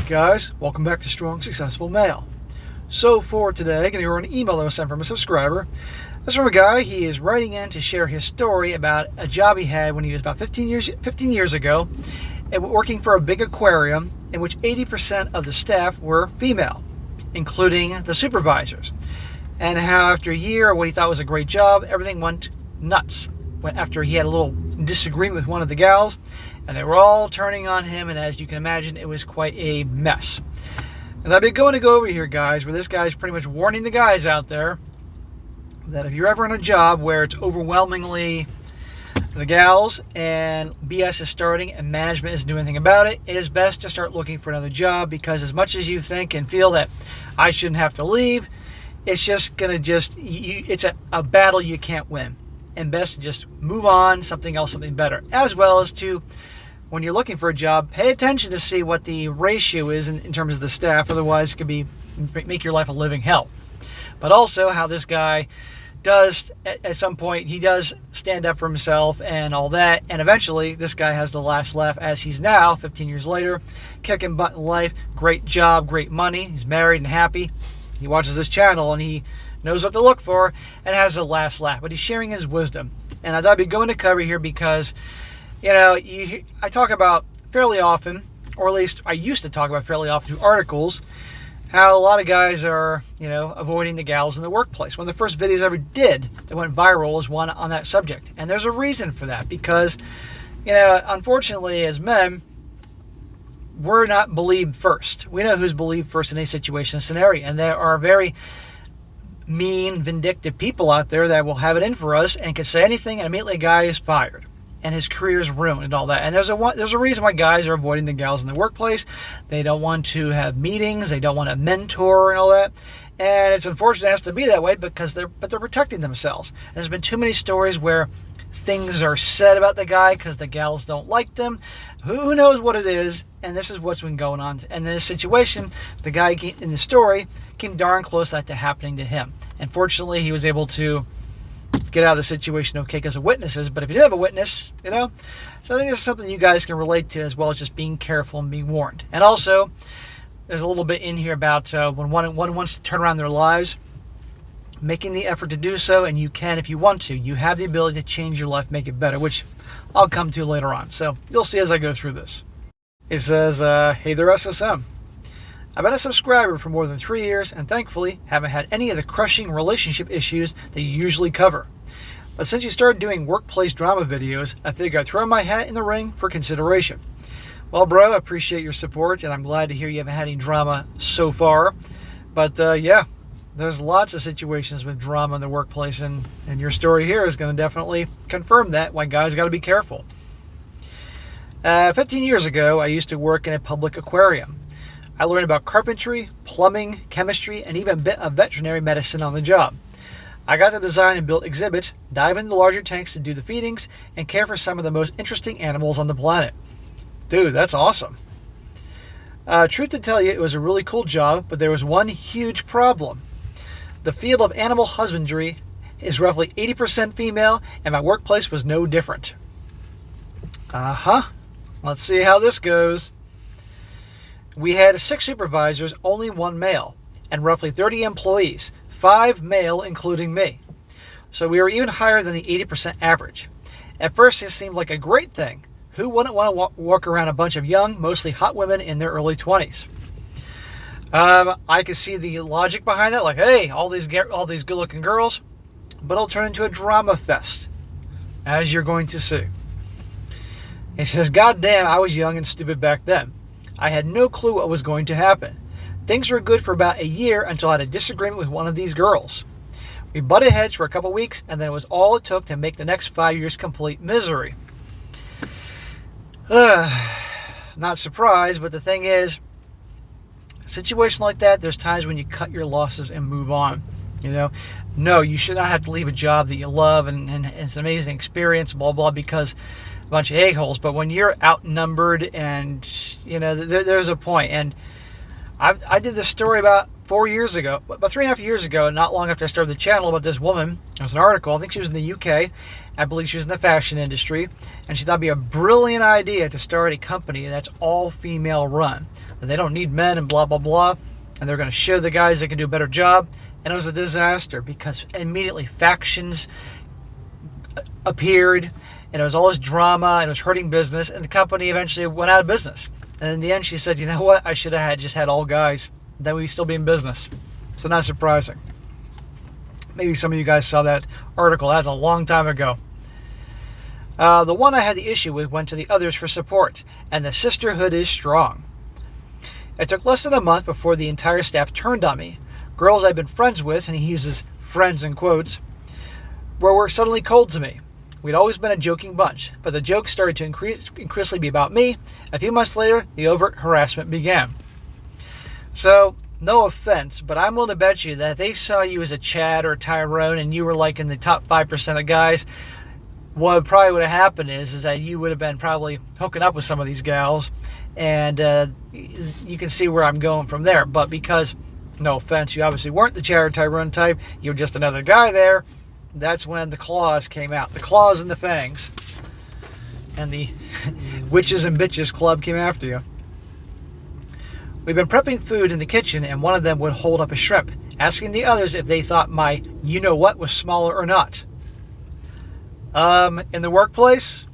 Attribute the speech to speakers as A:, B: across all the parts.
A: Guys, welcome back to Strong Successful Male. So for today, I'm going to go over an email that was sent from a subscriber. This is from a guy. He is writing in to share his story about a job he had when he was about 15 years ago, working for a big aquarium in which 80% of the staff were female, including the supervisors. And how after a year of what he thought was a great job, everything went nuts. After he had a little disagreement with one of the gals, and they were all turning on him, and as you can imagine, it was quite a mess. And I've been going to go over here, guys, where this guy's pretty much warning the guys out there that if you're ever in a job where it's overwhelmingly the gals and BS is starting and management isn't doing anything about it, it is best to start looking for another job, because as much as you think and feel that I shouldn't have to leave, it's just going to it's a battle you can't win. And best to just move on, something else, something better. As well as to, when you're looking for a job, pay attention to see what the ratio is in terms of the staff. Otherwise, it could make your life a living hell. But also how this guy does, at some point, he does stand up for himself and all that. And eventually, this guy has the last laugh, as he's now, 15 years later, kicking butt in life. Great job, great money. He's married and happy. He watches this channel and he knows what to look for, and has the last laugh. But he's sharing his wisdom. And I thought I'd be going to cover here because, I talk about fairly often, or at least I used to talk about fairly often through articles, how a lot of guys are, avoiding the gals in the workplace. One of the first videos I ever did that went viral was one on that subject. And there's a reason for that, because, unfortunately, as men, we're not believed first. We know who's believed first in a situation, scenario. And there are very mean, vindictive people out there that will have it in for us and can say anything, and immediately a guy is fired and his career is ruined and all that. And there's a reason why guys are avoiding the gals in the workplace. They don't want to have meetings, they don't want to mentor and all that. And it's unfortunate it has to be that way, because they're protecting themselves. And there's been too many stories where things are said about the guy because the gals don't like them. Who knows what it is? And this is what's been going on. And in this situation, the guy in the story came darn close to that to happening to him. And fortunately, he was able to get out of the situation okay because of witnesses. But if you didn't have a witness, so I think this is something you guys can relate to, as well as just being careful and being warned. And also, there's a little bit in here about when one wants to turn around their lives, making the effort to do so, and you can if you want to. You have the ability to change your life, make it better, which I'll come to later on. So you'll see as I go through this. It says, hey there, SSM. I've been a subscriber for more than 3 years, and thankfully haven't had any of the crushing relationship issues that you usually cover. But since you started doing workplace drama videos, I figured I'd throw my hat in the ring for consideration. Well, bro, I appreciate your support, and I'm glad to hear you haven't had any drama so far. But yeah, there's lots of situations with drama in the workplace, and your story here is going to definitely confirm that, why guys got to be careful. 15 years ago, I used to work in a public aquarium. I learned about carpentry, plumbing, chemistry, and even a bit of veterinary medicine on the job. I got to design and build exhibits, dive into the larger tanks to do the feedings, and care for some of the most interesting animals on the planet. Dude, that's awesome. Truth to tell you, it was a really cool job, but there was one huge problem. The field of animal husbandry is roughly 80% female, and my workplace was no different. Let's see how this goes. We had 6 supervisors, only 1 male, and roughly 30 employees, 5 male including me. So we were even higher than the 80% average. At first it seemed like a great thing. Who wouldn't want to walk around a bunch of young, mostly hot women in their early 20s? I could see the logic behind that, like, hey, all these good-looking girls, but it'll turn into a drama fest, as you're going to see. He says, God damn, I was young and stupid back then. I had no clue what was going to happen. Things were good for about a year until I had a disagreement with one of these girls. We butted heads for a couple weeks, and then it was all it took to make the next 5 years complete misery. Not surprised, but the thing is, a situation like that, there's times when you cut your losses and move on. No, you should not have to leave a job that you love and it's an amazing experience, blah, blah, because a bunch of a-holes. But when you're outnumbered and, there's a point. And I did this story about 4 years ago, about 3.5 years ago, not long after I started the channel, about this woman. There was an article, I think she was in the UK, I believe she was in the fashion industry, and she thought it'd be a brilliant idea to start a company that's all female run. That they don't need men and blah, blah, blah, and they're going to show the guys they can do a better job. And it was a disaster because immediately factions appeared, and it was all this drama, and it was hurting business, and the company eventually went out of business. And in the end, she said, you know what, I should have just had all guys. Then we'd still be in business. So not surprising. Maybe some of you guys saw that article. That was a long time ago. The one I had the issue with went to the others for support, and the sisterhood is strong. It took less than a month before the entire staff turned on me. Girls I'd been friends with, and he uses friends in quotes, were suddenly cold to me. We'd always been a joking bunch, but the jokes started to increasingly be about me. A few months later, the overt harassment began. So, no offense, but I'm willing to bet you that if they saw you as a Chad or a Tyrone and you were like in the top 5% of guys, what probably would have happened is that you would have been probably hooking up with some of these gals, and you can see where I'm going from there. But because, no offense, you obviously weren't the Chad or Tyrone type, you were just another guy there, that's when the claws came out. The claws and the fangs. And the witches and bitches club came after you. We've been prepping food in the kitchen, and one of them would hold up a shrimp, asking the others if they thought my you-know-what was smaller or not. In the workplace?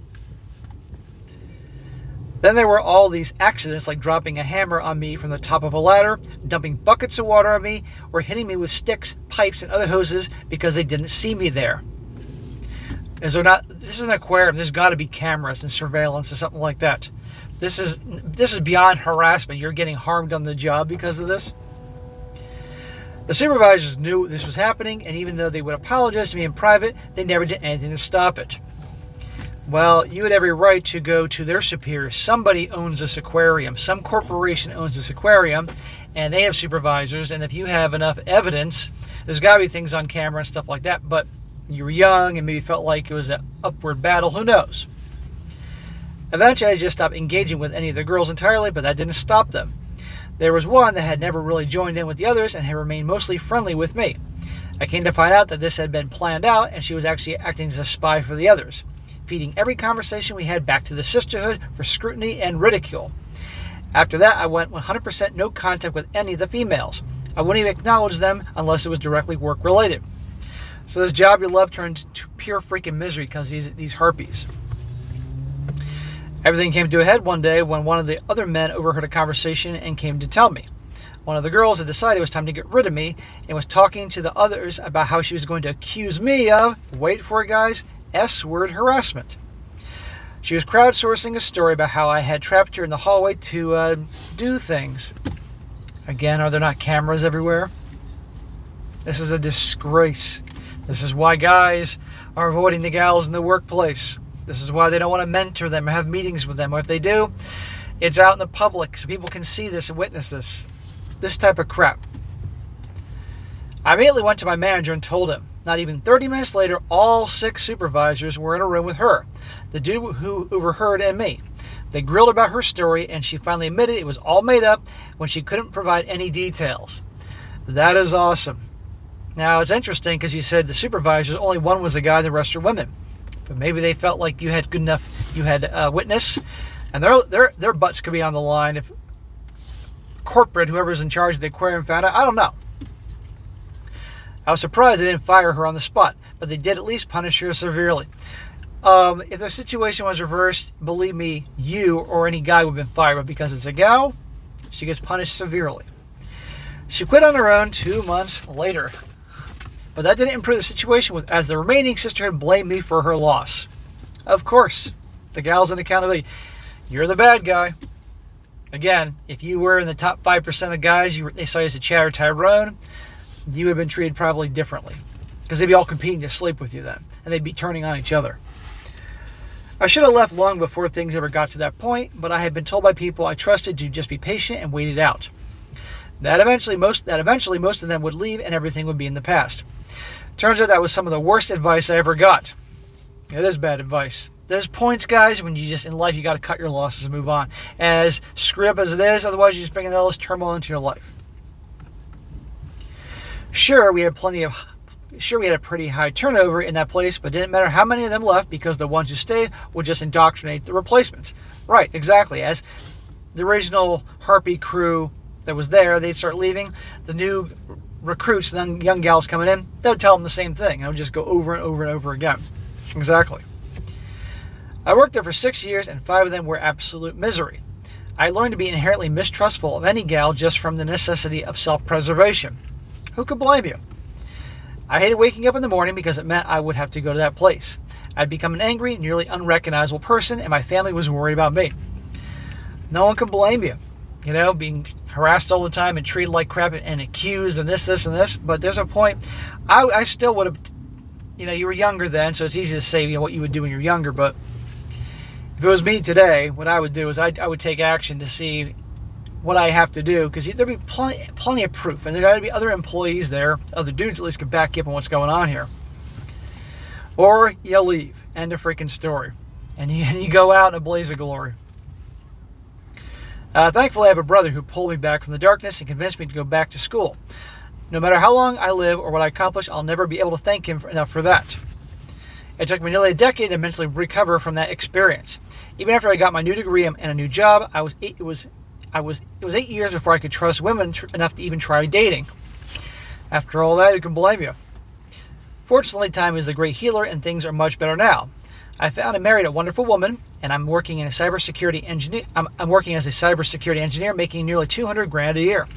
A: Then there were all these accidents, like dropping a hammer on me from the top of a ladder, dumping buckets of water on me, or hitting me with sticks, pipes, and other hoses because they didn't see me there. This is an aquarium. There's got to be cameras and surveillance or something like that. This is beyond harassment. You're getting harmed on the job because of this. The supervisors knew this was happening, and even though they would apologize to me in private, they never did anything to stop it. Well, you had every right to go to their superiors. Somebody owns this aquarium. Some corporation owns this aquarium, and they have supervisors, and if you have enough evidence, there's got to be things on camera and stuff like that, but you were young and maybe felt like it was an upward battle. Who knows? Eventually, I just stopped engaging with any of the girls entirely, but that didn't stop them. There was one that had never really joined in with the others and had remained mostly friendly with me. I came to find out that this had been planned out, and she was actually acting as a spy for the others, feeding every conversation we had back to the sisterhood for scrutiny and ridicule. After that, I went 100% no contact with any of the females. I wouldn't even acknowledge them unless it was directly work-related. So this job you love turned to pure freaking misery because of these harpies. Everything came to a head one day when one of the other men overheard a conversation and came to tell me. One of the girls had decided it was time to get rid of me and was talking to the others about how she was going to accuse me of, wait for it guys, S-word harassment. She was crowdsourcing a story about how I had trapped her in the hallway to do things. Again, are there not cameras everywhere? This is a disgrace. This is why guys are avoiding the gals in the workplace. This is why they don't want to mentor them or have meetings with them. Or if they do, it's out in the public so people can see this and witness this. This type of crap. I immediately went to my manager and told him. Not even 30 minutes later, all 6 supervisors were in a room with her, the dude who overheard and me. They grilled about her story, and she finally admitted it was all made up when she couldn't provide any details. That is awesome. Now, it's interesting because you said the supervisors, only one was a guy, the rest are women. But maybe they felt like you had good enough, you had a witness, and their butts could be on the line if corporate, whoever's in charge of the aquarium, found out. I don't know. I was surprised they didn't fire her on the spot, but they did at least punish her severely. If the situation was reversed, believe me, you or any guy would have been fired, but because it's a gal, she gets punished severely. She quit on her own 2 months later. But that didn't improve the situation as the remaining sisterhood blamed me for her loss. Of course, the gals in accountability. You're the bad guy. Again, if you were in the top 5% of guys, they saw you as a Chad or Tyrone, you would have been treated probably differently. Because they'd be all competing to sleep with you then. And they'd be turning on each other. I should have left long before things ever got to that point, but I had been told by people I trusted to just be patient and wait it out. That eventually most of them would leave and everything would be in the past. Turns out that was some of the worst advice I ever got. It is bad advice. There's points, guys, when you just, in life, you got to cut your losses and move on. As screwed up as it is, otherwise you just bring all this turmoil into your life. Sure, we had plenty of Sure, we had a pretty high turnover in that place, but it didn't matter how many of them left because the ones who stayed would just indoctrinate the replacements. Right, exactly. As the original Harpy crew that was there, they'd start leaving. The new recruits, the young gals coming in, they would tell them the same thing. And it would just go over and over and over again. Exactly. I worked there for 6 years, and 5 of them were absolute misery. I learned to be inherently mistrustful of any gal just from the necessity of self-preservation. Who could blame you? I hated waking up in the morning because it meant I would have to go to that place. I'd become an angry, nearly unrecognizable person, and my family was worried about me. No one can blame you. You know, being harassed all the time and treated like crap and accused and this, and this. But there's a point. I still would have, you were younger then, so it's easy to say, what you would do when you're younger. But if it was me today, what I would do is I would take action to see what I have to do, because there'd be plenty of proof, and there got to be other employees there, other dudes at least could back you up on what's going on here. Or you leave. End of freaking story. And you go out in a blaze of glory. Thankfully, I have a brother who pulled me back from the darkness and convinced me to go back to school. No matter how long I live or what I accomplish, I'll never be able to thank him enough for that. It took me nearly a decade to mentally recover from that experience. Even after I got my new degree and a new job, it was 8 years before I could trust women enough to even try dating. After all that, who can blame you? Fortunately, time is the great healer, and things are much better now. I found and married a wonderful woman, and I'm working in a cybersecurity engineer. I'm working as a cybersecurity engineer, making nearly $200,000 a year.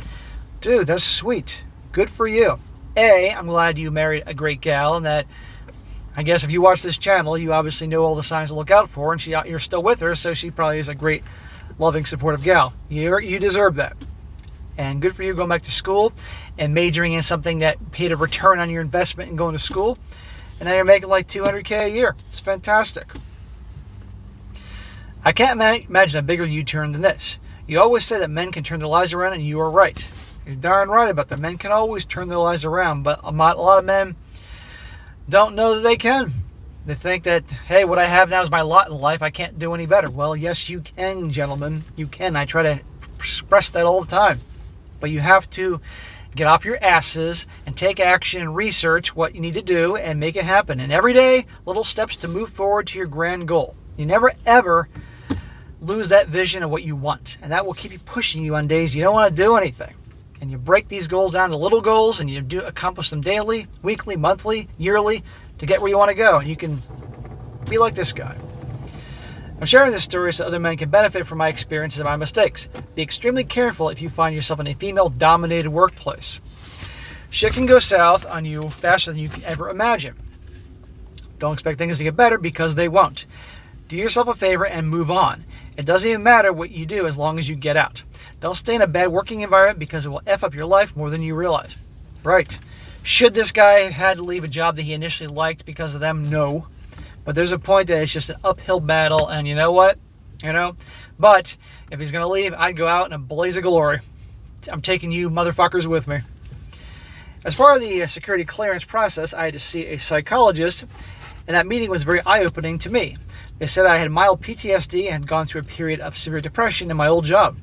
A: Dude, that's sweet. Good for you. I'm glad you married a great gal, and that, I guess if you watch this channel, you obviously know all the signs to look out for, and you're still with her, so she probably is a great, loving, supportive gal. You deserve that. And good for you going back to school and majoring in something that paid a return on your investment in going to school. And now you're making like $200,000 a year. It's fantastic. I can't imagine a bigger U-turn than this. You always say that men can turn their lives around, and you are right. You're darn right about that. Men can always turn their lives around, but a lot of men don't know that they can. They think that, hey, what I have now is my lot in life. I can't do any better. Well, yes, you can, gentlemen. You can. I try to express that all the time. But you have to get off your asses and take action and research what you need to do and make it happen. And every day, little steps to move forward to your grand goal. You never, ever lose that vision of what you want. And that will keep you pushing you on days you don't want to do anything. And you break these goals down to little goals, and you accomplish them daily, weekly, monthly, yearly, to get where you want to go. And you can be like this guy. I'm sharing this story so other men can benefit from my experiences and my mistakes. Be extremely careful if you find yourself in a female-dominated workplace. Shit can go south on you faster than you can ever imagine. Don't expect things to get better, because they won't. Do yourself a favor and move on. It doesn't even matter what you do as long as you get out. Don't stay in a bad working environment, because it will F up your life more than you realize. Right. Should this guy have had to leave a job that he initially liked because of them? No. But there's a point that it's just an uphill battle, and you know what? But if he's going to leave, I'd go out in a blaze of glory. I'm taking you motherfuckers with me. As part of the security clearance process, I had to see a psychologist, and that meeting was very eye-opening to me. They said I had mild PTSD and had gone through a period of severe depression in my old job.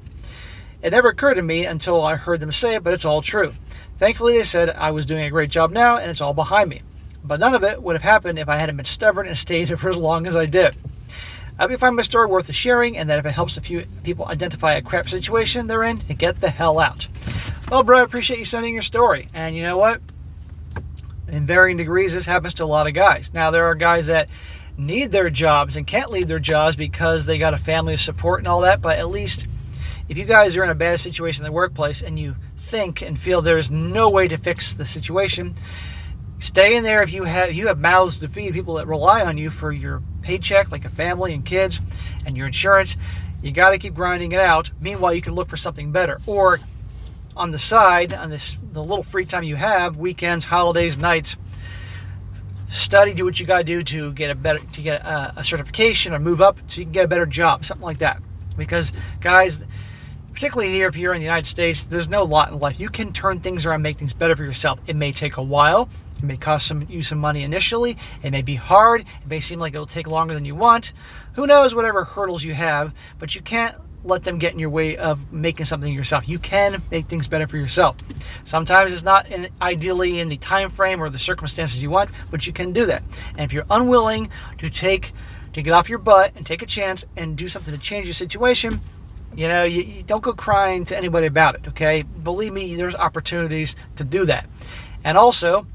A: It never occurred to me until I heard them say it, but it's all true. Thankfully, they said I was doing a great job now, and it's all behind me. But none of it would have happened if I hadn't been stubborn and stayed for as long as I did. I hope you find my story worth the sharing, and that if it helps a few people identify a crap situation they're in, to get the hell out. Well, bro, I appreciate you sending your story. And you know what? In varying degrees, this happens to a lot of guys. Now, there are guys that need their jobs and can't leave their jobs because they got a family of support and all that, but at least if you guys are in a bad situation in the workplace and you think and feel there's no way to fix the situation, stay in there. If you have mouths to feed, people that rely on you for your paycheck, like a family and kids and your insurance, you got to keep grinding it out. Meanwhile, you can look for something better. Or on the side, on the little free time you have, weekends, holidays, nights, study, do what you got to do to get a certification or move up so you can get a better job, something like that. Because guys, particularly here, if you're in the United States, there's no lot in life. You can turn things around, make things better for yourself. It may take a while. It may cost you some money initially. It may be hard. It may seem like it'll take longer than you want. Who knows, whatever hurdles you have. But you can't let them get in your way of making something yourself. You can make things better for yourself. Sometimes it's not ideally in the time frame or the circumstances you want, but you can do that. And if you're unwilling to get off your butt and take a chance and do something to change your situation, you don't go crying to anybody about it, okay? Believe me, there's opportunities to do that. And also,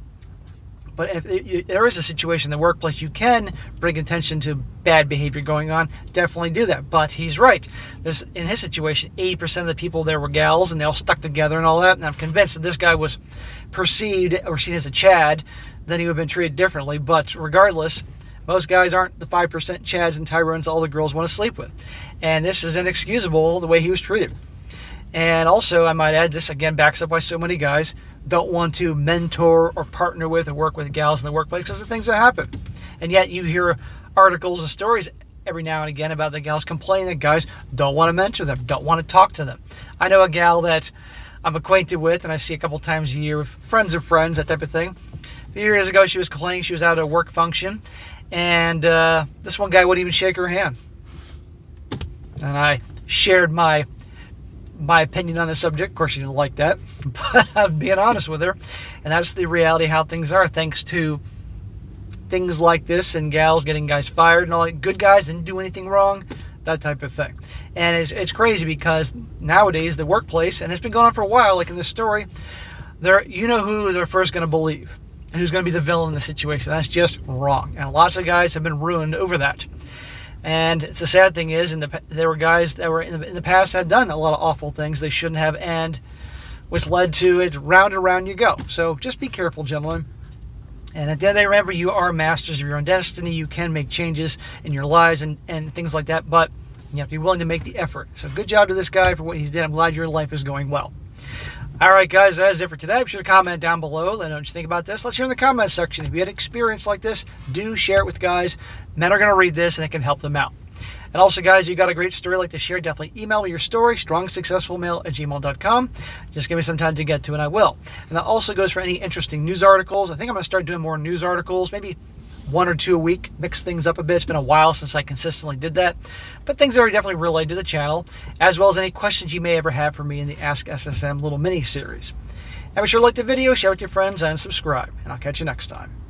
A: but if there is a situation in the workplace, you can bring attention to bad behavior going on. Definitely do that. But he's right. In his situation, 80% of the people there were gals, and they all stuck together and all that. And I'm convinced that this guy was perceived or seen as a Chad, then he would have been treated differently. But regardless, most guys aren't the 5% Chads and Tyrons all the girls want to sleep with. And this is inexcusable, the way he was treated. And also, I might add, this again backs up why so many guys don't want to mentor or partner with or work with gals in the workplace because of things that happen. And yet you hear articles and stories every now and again about the gals complaining that guys don't want to mentor them, don't want to talk to them. I know a gal that I'm acquainted with and I see a couple times a year with friends of friends, that type of thing. A few years ago, she was complaining she was out at a work function, and this one guy wouldn't even shake her hand. And I shared my opinion on the subject. Of course, she didn't like that, but I'm being honest with her. And that's the reality of how things are, thanks to things like this and gals getting guys fired and all that. Good guys didn't do anything wrong, that type of thing. And it's crazy because nowadays the workplace, and it's been going on for a while, like in this story, who they're first going to believe and who's going to be the villain in the situation. That's just wrong. And lots of guys have been ruined over that. And it's the sad thing is, there were guys that were in the past had done a lot of awful things they shouldn't have, and which led to it round and round you go. So just be careful, gentlemen. And at the end of the day, remember, you are masters of your own destiny. You can make changes in your lives and things like that, but you have to be willing to make the effort. So good job to this guy for what he did. I'm glad your life is going well. All right, guys, that is it for today. Be sure to comment down below. Let me know what you think about this. Let's hear in the comments section. If you had experience like this, do share it with guys. Men are going to read this, and it can help them out. And also, guys, you got a great story like to share, definitely email me your story, strongsuccessfulmale@gmail.com. Just give me some time to get to, and I will. And that also goes for any interesting news articles. I think I'm going to start doing more news articles, maybe 1 or 2 a week, mix things up a bit. It's been a while since I consistently did that, but things that are definitely related to the channel, as well as any questions you may ever have for me in the Ask SSM little mini series. And be sure to like the video, share with your friends, and subscribe, and I'll catch you next time.